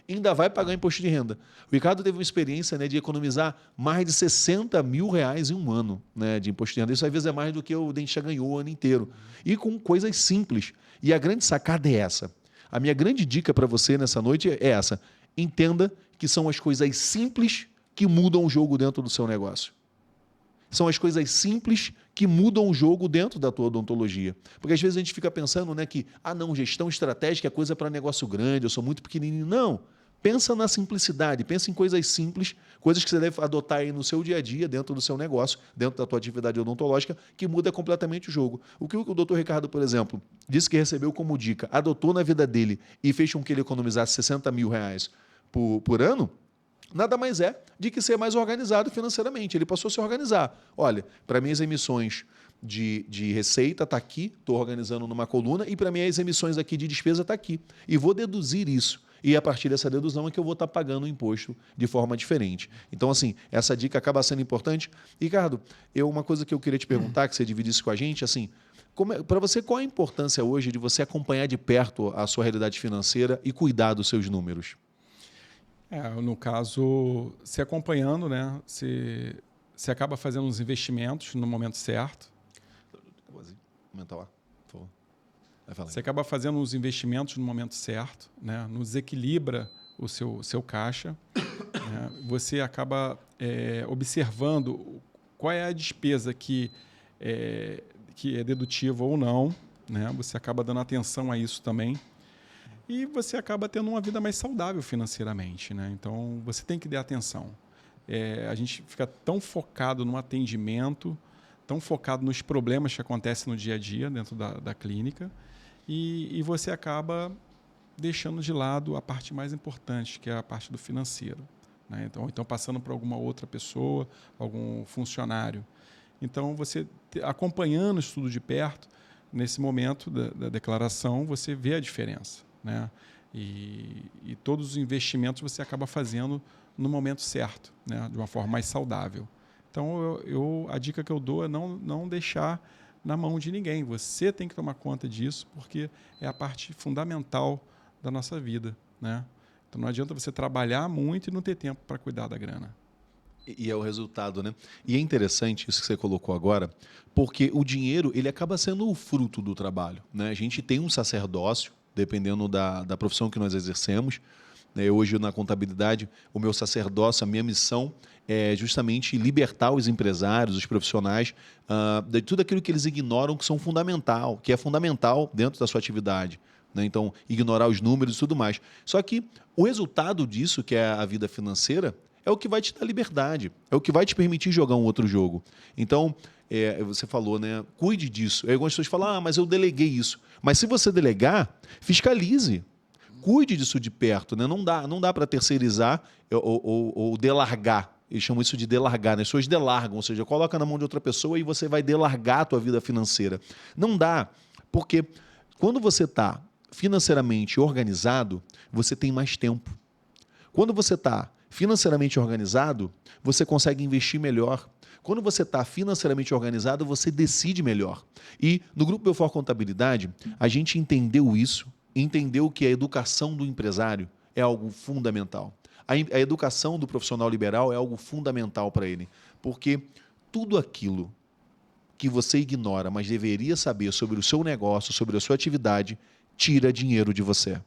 ainda vai pagar imposto de renda. O Ricardo teve uma experiência, né, de economizar mais de 60 mil reais em um ano, né, de imposto de renda. Isso às vezes é mais do que o dentista ganhou o ano inteiro. E com coisas simples. E a grande sacada é essa. A minha grande dica para você nessa noite é essa. Entenda que são as coisas simples que mudam o jogo dentro do seu negócio. São as coisas simples que mudam o jogo dentro da tua odontologia. Porque às vezes a gente fica pensando, né, que, não, gestão estratégica é coisa para negócio grande, eu sou muito pequenininho. Não. Pensa na simplicidade, pensa em coisas simples, coisas que você deve adotar aí no seu dia a dia, dentro do seu negócio, dentro da tua atividade odontológica, que muda completamente o jogo. O que o doutor Ricardo, por exemplo, disse que recebeu como dica, adotou na vida dele e fez com que ele economizasse 60 mil reais por ano, nada mais é de que ser mais organizado financeiramente. Ele passou a se organizar. Olha, para mim as emissões de receita está aqui, estou organizando numa coluna, e para mim as emissões aqui de despesa está aqui. E vou deduzir isso. E a partir dessa dedução é que eu vou estar pagando o imposto de forma diferente. Então, assim, essa dica acaba sendo importante. Ricardo, uma coisa que eu queria te perguntar, que você dividisse com a gente, assim, para você, qual a importância hoje de você acompanhar de perto a sua realidade financeira e cuidar dos seus números? No caso, se acompanhando, né, você acaba fazendo os investimentos no momento certo. Aumenta lá, por favor. Vai falar. Você acaba fazendo os investimentos no momento certo, né, não desequilibra o seu caixa. Né, você acaba observando qual é a despesa que é dedutiva ou não. Né, você acaba dando atenção a isso também. E você acaba tendo uma vida mais saudável financeiramente, né? Então, você tem que dar atenção. A gente fica tão focado no atendimento, tão focado nos problemas que acontecem no dia a dia dentro da clínica, e você acaba deixando de lado a parte mais importante, que é a parte do financeiro. Né? Então, passando por alguma outra pessoa, algum funcionário. Então, você acompanhando isso tudo de perto, nesse momento da declaração, você vê a diferença. né? E todos os investimentos você acaba fazendo no momento certo, né? De uma forma mais saudável. Então, a dica que eu dou é não deixar na mão de ninguém. Você tem que tomar conta disso, porque é a parte fundamental da nossa vida, né? Então, não adianta você trabalhar muito e não ter tempo para cuidar da grana. E é o resultado, né? E é interessante isso que você colocou agora, porque o dinheiro ele acaba sendo o fruto do trabalho, né? A gente tem um sacerdócio, dependendo da profissão que nós exercemos. Hoje, na contabilidade, o meu sacerdócio, a minha missão é justamente libertar os empresários, os profissionais, de tudo aquilo que eles ignoram que é fundamental dentro da sua atividade. Né? Então, ignorar os números e tudo mais. Só que o resultado disso, que é a vida financeira, é o que vai te dar liberdade, é o que vai te permitir jogar um outro jogo. Então, você falou, né? Cuide disso. Aí algumas pessoas falam, mas eu deleguei isso. Mas se você delegar, fiscalize. Cuide disso de perto, né? Não dá para terceirizar ou delargar. Eles chamam isso de delargar, né? As pessoas delargam, ou seja, coloca na mão de outra pessoa e você vai delargar a tua vida financeira. Não dá, porque quando você está financeiramente organizado, você tem mais tempo. Quando você está financeiramente organizado, você consegue investir melhor. Quando você está financeiramente organizado, você decide melhor. E no Grupo Belfort Contabilidade, a gente entendeu isso, entendeu que a educação do empresário é algo fundamental. A educação do profissional liberal é algo fundamental para ele, porque tudo aquilo que você ignora, mas deveria saber sobre o seu negócio, sobre a sua atividade, tira dinheiro de você.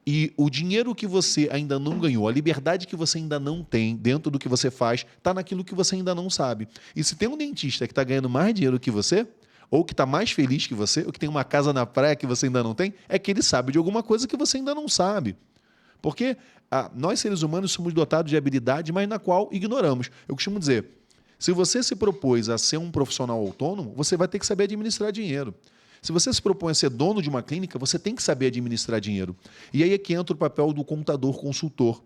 E o dinheiro que você ainda não ganhou, a liberdade que você ainda não tem dentro do que você faz, está naquilo que você ainda não sabe. E se tem um dentista que está ganhando mais dinheiro que você, ou que está mais feliz que você, ou que tem uma casa na praia que você ainda não tem, é que ele sabe de alguma coisa que você ainda não sabe. Porque nós, seres humanos, somos dotados de habilidade, mas na qual ignoramos. Eu costumo dizer, se você se propôs a ser um profissional autônomo, você vai ter que saber administrar dinheiro. Se você se propõe a ser dono de uma clínica, você tem que saber administrar dinheiro. E aí é que entra o papel do contador consultor.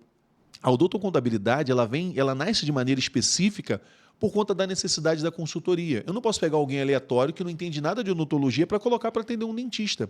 A odontocontabilidade, ela nasce de maneira específica por conta da necessidade da consultoria. Eu não posso pegar alguém aleatório que não entende nada de odontologia para colocar para atender um dentista.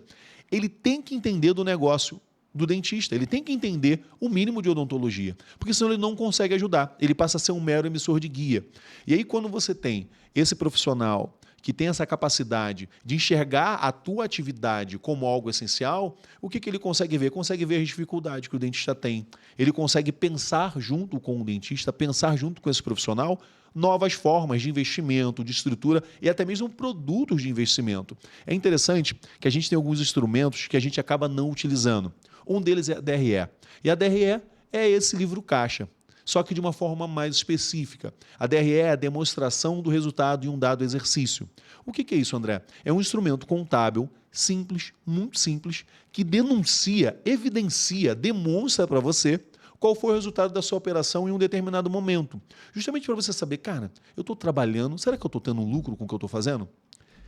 Ele tem que entender do negócio do dentista, ele tem que entender o mínimo de odontologia, porque senão ele não consegue ajudar, ele passa a ser um mero emissor de guia. E aí quando você tem esse profissional que tem essa capacidade de enxergar a tua atividade como algo essencial, o que ele consegue ver? Consegue ver as dificuldades que o dentista tem. Ele consegue pensar junto com o dentista, pensar junto com esse profissional, novas formas de investimento, de estrutura e até mesmo produtos de investimento. É interessante que a gente tem alguns instrumentos que a gente acaba não utilizando. Um deles é a DRE. E a DRE é esse livro caixa, só que de uma forma mais específica. A DRE é a demonstração do resultado em um dado exercício. O que é isso, André? É um instrumento contábil simples, muito simples, que denuncia, evidencia, demonstra para você qual foi o resultado da sua operação em um determinado momento. Justamente para você saber, cara, eu estou trabalhando, será que eu estou tendo um lucro com o que eu estou fazendo?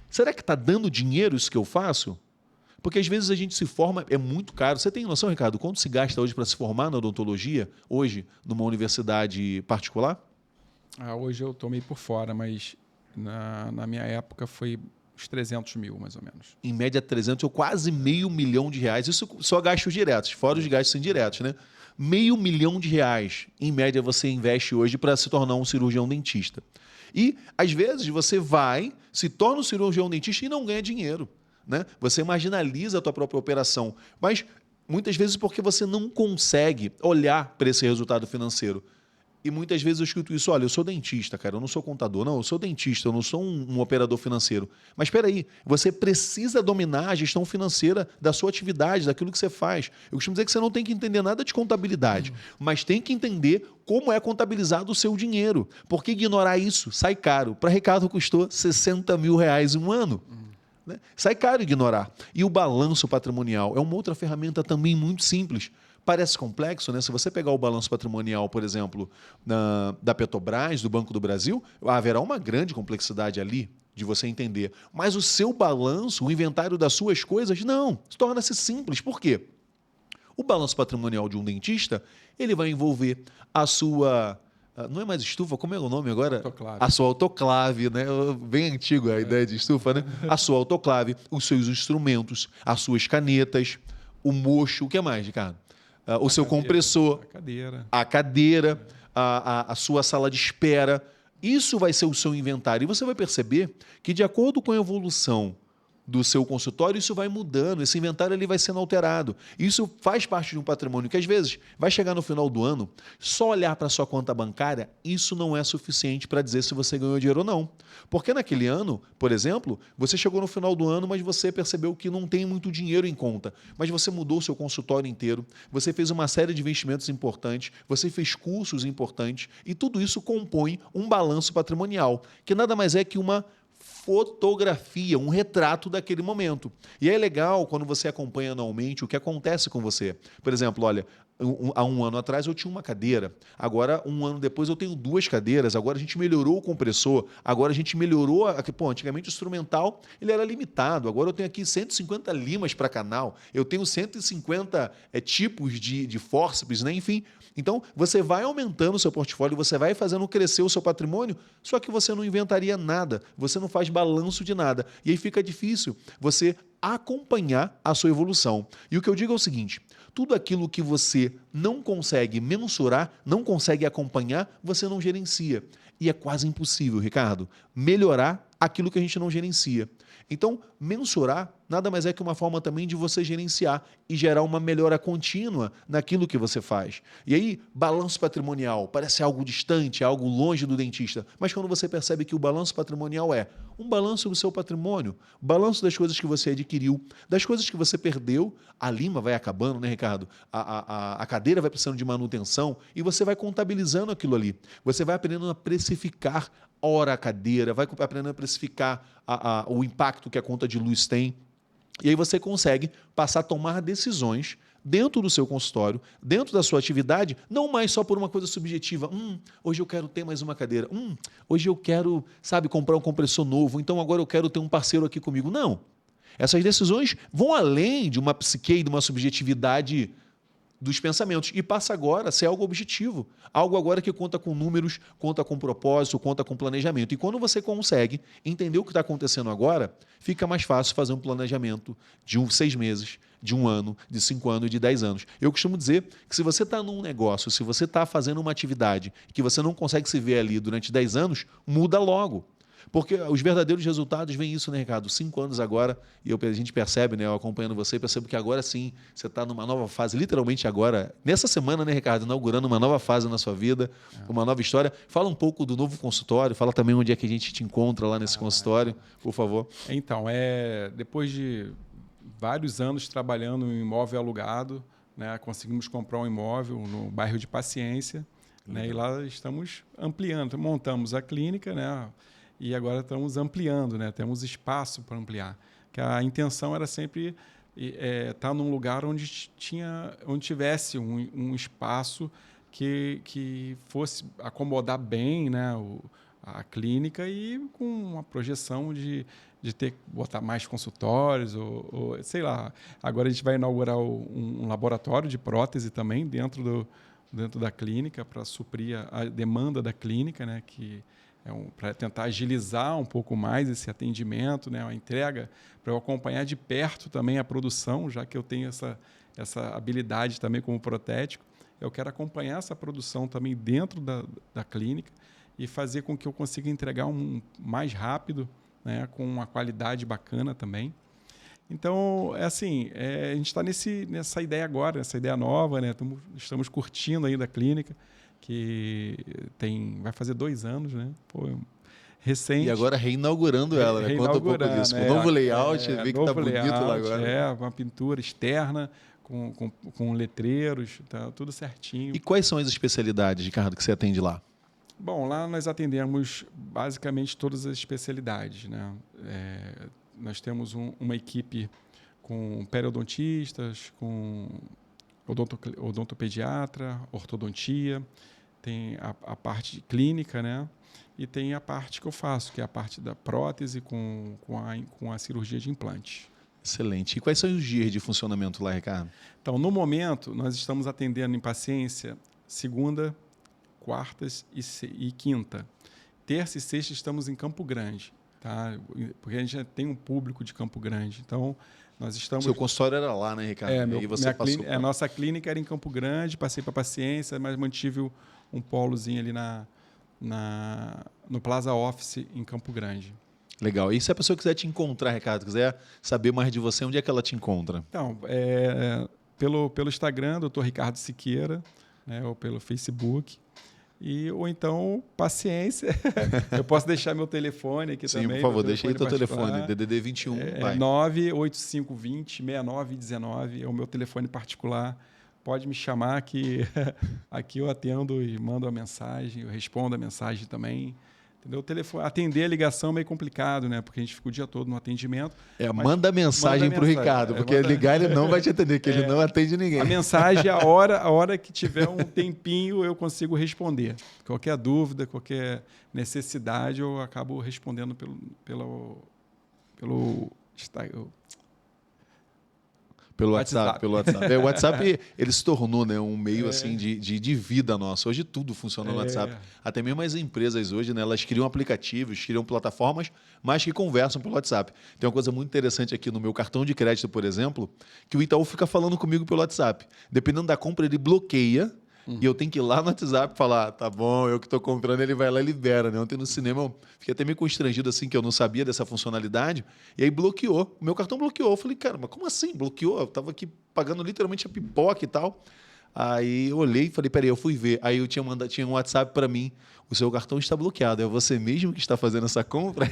Será que está dando dinheiro isso que eu faço? Porque às vezes a gente se forma, é muito caro. Você tem noção, Ricardo, quanto se gasta hoje para se formar na odontologia, hoje, numa universidade particular? Hoje eu estou meio por fora, mas na minha época foi uns 300 mil, mais ou menos. Em média, 300 ou quase R$500 mil. Isso só gastos diretos, fora os gastos indiretos, né? R$500 mil, em média, você investe hoje para se tornar um cirurgião dentista. E, às vezes, você se torna um cirurgião dentista e não ganha dinheiro. Né? Você marginaliza a tua própria operação, mas muitas vezes porque você não consegue olhar para esse resultado financeiro. E muitas vezes eu escuto isso, olha, eu sou dentista, cara, eu não sou contador, não, eu sou dentista, eu não sou um operador financeiro. Mas espera aí, você precisa dominar a gestão financeira da sua atividade, daquilo que você faz. Eu costumo dizer que você não tem que entender nada de contabilidade, mas tem que entender como é contabilizado o seu dinheiro, porque ignorar isso sai caro. Para Ricardo custou R$60 mil em um ano. Né? Sai caro ignorar. E o balanço patrimonial é uma outra ferramenta também muito simples. Parece complexo, né? Se você pegar o balanço patrimonial, por exemplo, da Petrobras, do Banco do Brasil, haverá uma grande complexidade ali de você entender. Mas o seu balanço, o inventário das suas coisas, não. Torna-se simples. Por quê? O balanço patrimonial de um dentista, ele vai envolver a sua... Não é mais estufa, como é o nome agora? Autoclave. A sua autoclave, né? Bem antigo a ideia de estufa, né? A sua autoclave, os seus instrumentos, as suas canetas, o mocho, o que mais, Ricardo? O seu compressor, a cadeira, a sua sala de espera. Isso vai ser o seu inventário. E você vai perceber que, de acordo com a evolução do seu consultório, isso vai mudando, esse inventário ele vai sendo alterado. Isso faz parte de um patrimônio que, às vezes, vai chegar no final do ano, só olhar para a sua conta bancária, isso não é suficiente para dizer se você ganhou dinheiro ou não. Porque naquele ano, por exemplo, você chegou no final do ano, mas você percebeu que não tem muito dinheiro em conta, mas você mudou o seu consultório inteiro, você fez uma série de investimentos importantes, você fez cursos importantes, e tudo isso compõe um balanço patrimonial, que nada mais é que uma fotografia, um retrato daquele momento. E é legal quando você acompanha anualmente o que acontece com você. Por exemplo, olha, há um ano atrás eu tinha uma cadeira, agora um ano depois eu tenho 2 cadeiras, agora a gente melhorou o compressor, agora a gente melhorou... antigamente o instrumental ele era limitado, agora eu tenho aqui 150 limas para canal, eu tenho 150 tipos de fórceps, né? Enfim. Então, você vai aumentando o seu portfólio, você vai fazendo crescer o seu patrimônio, só que você não inventaria nada, você não faz balanço de nada. E aí fica difícil você acompanhar a sua evolução. E o que eu digo é o seguinte, tudo aquilo que você não consegue mensurar, não consegue acompanhar, você não gerencia. E é quase impossível, Ricardo, melhorar aquilo que a gente não gerencia. Então, mensurar nada mais é que uma forma também de você gerenciar e gerar uma melhora contínua naquilo que você faz. E aí, balanço patrimonial parece algo distante, algo longe do dentista, mas quando você percebe que o balanço patrimonial é um balanço do seu patrimônio, balanço das coisas que você adquiriu, das coisas que você perdeu, a lima vai acabando, né, Ricardo? A cadeira vai precisando de manutenção e você vai contabilizando aquilo ali. Você vai aprendendo a precificar hora a cadeira, vai aprendendo a precificar o impacto que a conta de luz tem. E aí você consegue passar a tomar decisões dentro do seu consultório, dentro da sua atividade, não mais só por uma coisa subjetiva. Hoje eu quero ter mais uma cadeira. Hoje eu quero, comprar um compressor novo. Então agora eu quero ter um parceiro aqui comigo. Não. Essas decisões vão além de uma psique e de uma subjetividade dos pensamentos e passa agora a ser algo objetivo, algo agora que conta com números, conta com propósito, conta com planejamento. E quando você consegue entender o que está acontecendo agora, fica mais fácil fazer um planejamento de 6 meses, de 1 ano, de 5 anos, de 10 anos. Eu costumo dizer que se você está num negócio, se você está fazendo uma atividade que você não consegue se ver ali durante 10 anos, muda logo. Porque os verdadeiros resultados vêm isso, né, Ricardo? 5 anos agora, e a gente percebe, né, eu acompanhando você, percebo que agora sim, você está numa nova fase, literalmente agora, nessa semana, né, Ricardo, inaugurando uma nova fase na sua vida, uma nova história. Fala um pouco do novo consultório, fala também onde é que a gente te encontra lá nesse consultório, por favor. Então, depois de vários anos trabalhando em imóvel alugado, né, conseguimos comprar um imóvel no bairro de Paciência, né, e lá estamos ampliando, montamos a clínica, né, e agora estamos ampliando, né? Temos espaço para ampliar. Que a intenção era sempre estar num lugar onde tivesse um espaço que fosse acomodar bem, né, a clínica e com uma projeção de botar mais consultórios ou sei lá. Agora a gente vai inaugurar um laboratório de prótese também dentro da clínica para suprir a demanda da clínica, né, que para tentar agilizar um pouco mais esse atendimento, né, a entrega, para eu acompanhar de perto também a produção, já que eu tenho essa habilidade também como protético. Eu quero acompanhar essa produção também dentro da clínica e fazer com que eu consiga entregar mais rápido, né, com uma qualidade bacana também. Então, a gente está nessa ideia agora, nessa ideia nova, né? Estamos curtindo ainda a clínica, que vai fazer 2 anos, né? Pô, recente. E agora reinaugurando ela, né? Conta um pouco disso. Com novo layout, vi que está bonito lá agora. Uma pintura externa, com letreiros, tá tudo certinho. E quais são as especialidades, Ricardo, que você atende lá? Bom, lá nós atendemos basicamente todas as especialidades, né? Nós temos uma equipe com periodontistas, com odontopediatra, ortodontia, tem a parte clínica, né? E tem a parte que eu faço, que é a parte da prótese com a cirurgia de implante. Excelente. E quais são os dias de funcionamento lá, Ricardo? Então, no momento, nós estamos atendendo em paciência segunda, quartas e quinta. Terça e sexta estamos em Campo Grande, tá? Porque a gente já tem um público de Campo Grande. Então, Nós estamos... Seu consultório era lá, né, Ricardo? É, e você passou a nossa clínica era em Campo Grande, passei para Paciência, mas mantive um polozinho ali no Plaza Office em Campo Grande. Legal. E se a pessoa quiser te encontrar, Ricardo, quiser saber mais de você, onde é que ela te encontra? Então, pelo Instagram, Dr. Ricardo Siqueira, né, ou pelo Facebook. Ou então, paciência. Eu posso deixar meu telefone aqui também. Sim, por favor, deixa aí teu particular. telefone, DDD 21. 98520-6919 é o meu telefone particular. Pode me chamar que aqui eu atendo e mando a mensagem, eu respondo a mensagem também. Entendeu? O telefone, atender a ligação é meio complicado, né? Porque a gente fica o dia todo no atendimento. Manda mensagem para o Ricardo, porque ligar ele não vai te atender, porque ele não atende ninguém. A mensagem, a hora que tiver um tempinho, eu consigo responder. Qualquer dúvida, qualquer necessidade, eu acabo respondendo pelo WhatsApp. O WhatsApp ele se tornou, né, um meio assim de vida nossa. Hoje tudo funciona no WhatsApp. Até mesmo as empresas hoje, né, elas criam aplicativos, criam plataformas, mas que conversam pelo WhatsApp. Tem uma coisa muito interessante aqui no meu cartão de crédito, por exemplo, que o Itaú fica falando comigo pelo WhatsApp. Dependendo da compra, ele bloqueia. E eu tenho que ir lá no WhatsApp e falar, tá bom, eu que estou comprando, ele vai lá e libera. Né? Ontem no cinema eu fiquei até meio constrangido, assim, que eu não sabia dessa funcionalidade. E aí bloqueou. O meu cartão bloqueou. Eu falei, cara, mas como assim? Bloqueou? Eu estava aqui pagando literalmente a pipoca e tal. Aí eu olhei e falei, peraí, eu fui ver. Aí eu tinha um WhatsApp para mim. O seu cartão está bloqueado. É você mesmo que está fazendo essa compra?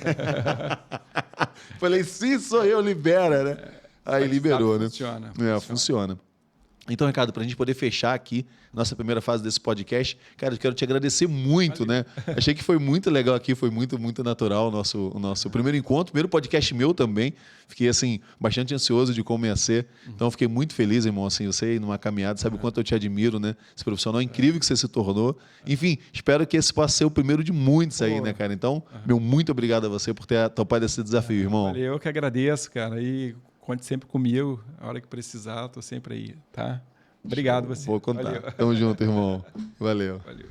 Falei, sim, sou eu, libera, né? Aí liberou, né? Funciona. Então, Ricardo, para a gente poder fechar aqui nossa primeira fase desse podcast, cara, eu quero te agradecer muito, né? Achei que foi muito legal aqui, foi muito, muito natural o nosso primeiro encontro, primeiro podcast meu também. Fiquei, assim, bastante ansioso de como ia ser. Então, fiquei muito feliz, irmão, assim, você ir numa caminhada, sabe o quanto eu te admiro, né? Esse profissional incrível que você se tornou. Enfim, espero que esse possa ser o primeiro de muitos aí, né, cara? Então, meu muito obrigado a você por ter topado esse desafio, irmão. Eu que agradeço, cara, conte sempre comigo, a hora que precisar, estou sempre aí, tá? Obrigado você. Vou contar. Valeu. Tamo junto, irmão. Valeu. Valeu.